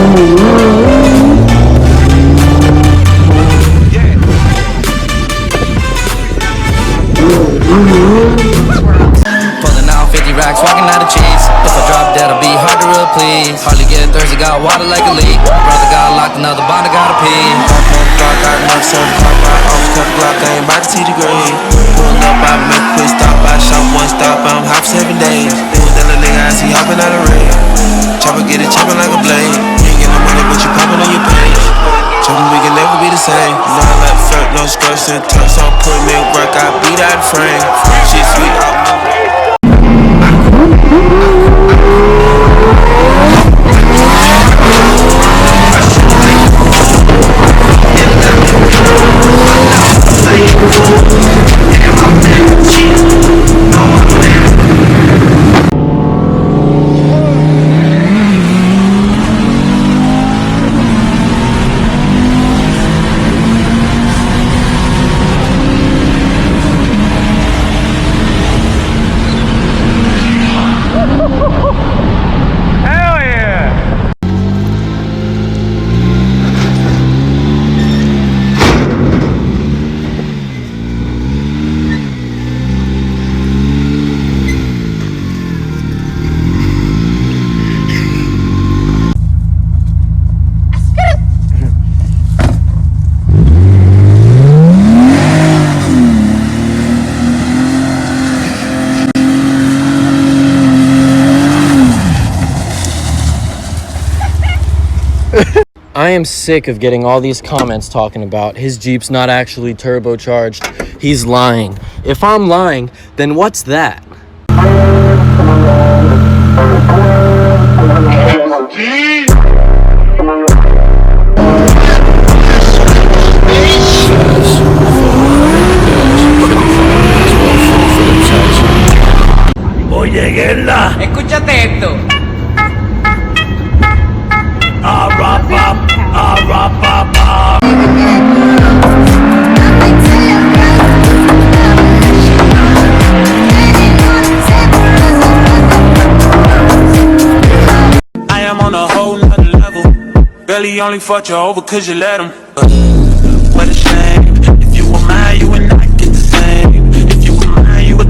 Pulling out 50 racks, walking out of cheese. If I drop dead, I'll be hard to replace. Hardly get thirsty, got water like a leak. Brother got locked, another bond, I gotta pee. Hop on the block, got knocks on the clock, right off, cut the Glock, I ain't about to see the grade. Pull up, I make a quick stop, I shop one stop, I'm hop 7 days. Doing that little nigga, I see hopping out of raid. Chopper get it chopping like a blade. You ain't get no money, but you popping on your page. Chopping, we can never be the same. No, I like flirt, no skirts and tucks, I'm putting in work, I beat out the frame. Shit sweet, I I am sick of getting all these comments talking about his Jeep's not actually turbocharged. He's lying. If I'm lying, then what's that? Oye, Guerra. Escúchate esto. I am on a whole nother level. Barely only fucked you over cause you let him. What a shame. If you were mine, you would not get the same. If you were mine, you would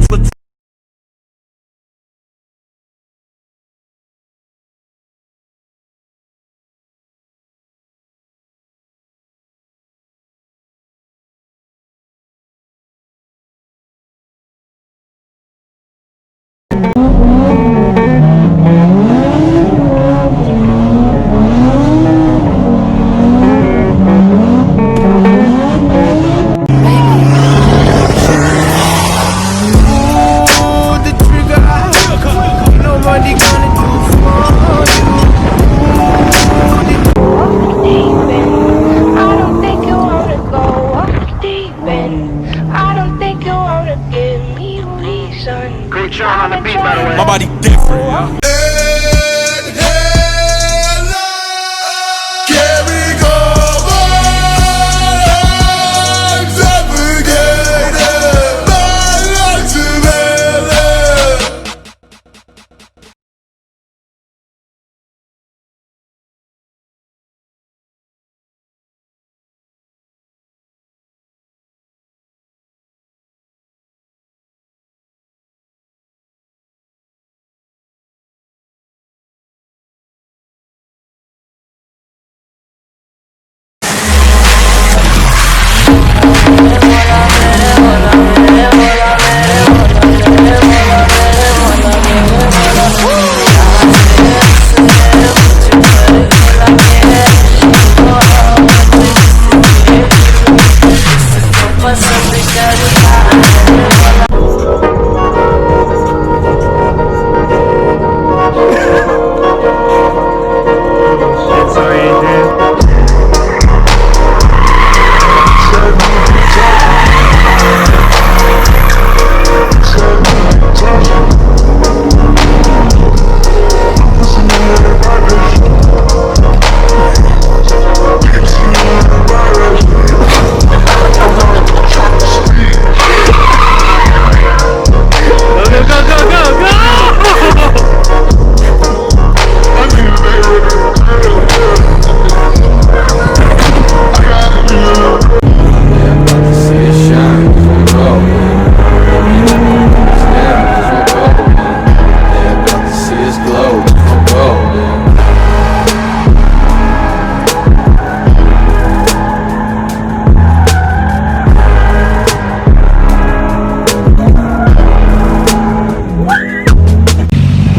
my body different.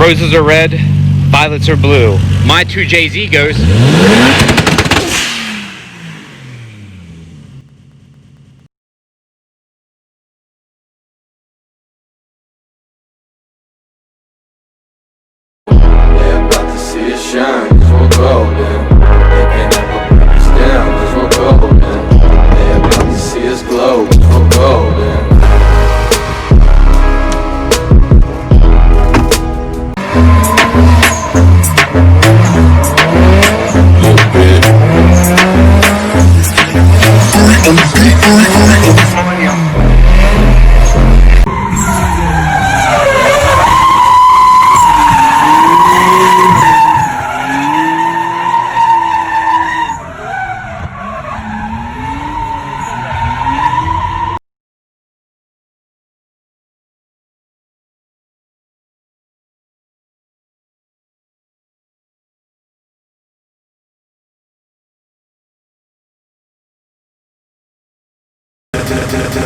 Roses are red, violets are blue. My 2JZ goes. They're about to see us shine, cause we're golden. They can't ever break us down, cause we're golden. They're about to see us glow, cause we're golden.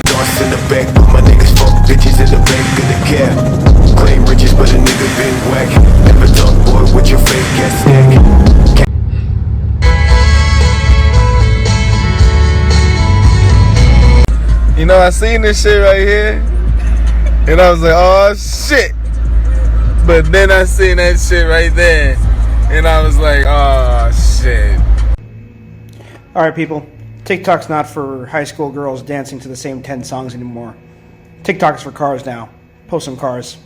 Doors in the back, but my niggas fuck bitches in the back of the cab. Claim riches, but a nigga been whack. Never talk, boy, with your fake ass stack. You know, I seen this shit right here, and I was like, oh shit. But then I seen that shit right there, and I was like, oh shit. Alright people, TikTok's not for high school girls dancing to the same 10 songs anymore. TikTok's for cars now. Post some cars.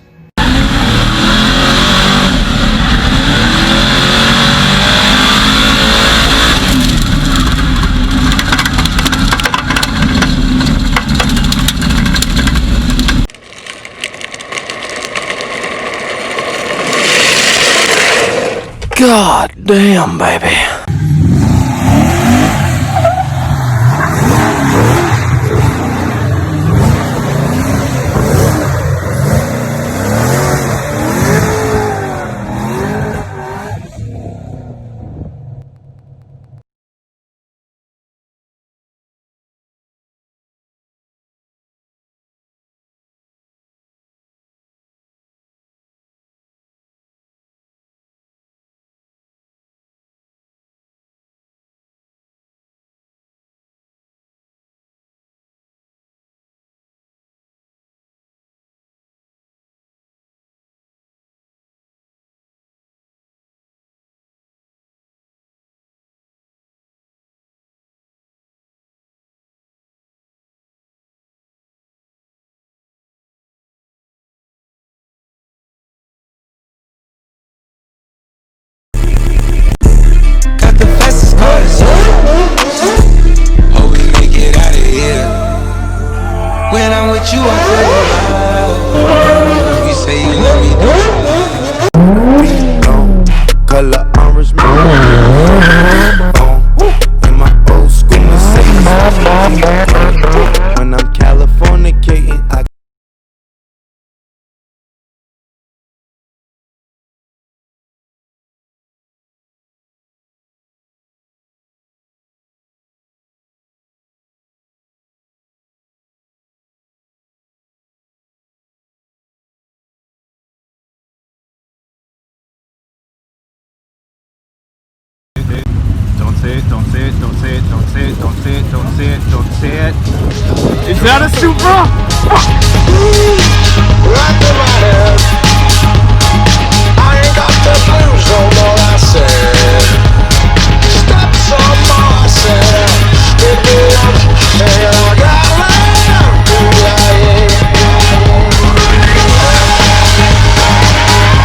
God damn, baby. When I'm with you, I feel alive. You say you love me, don't you? Color orange, in my old school Mercedes. When I'm Californicating, I Don't say it, don't say it, don't say it, don't say it, don't say it, don't say it. Is that a Supra?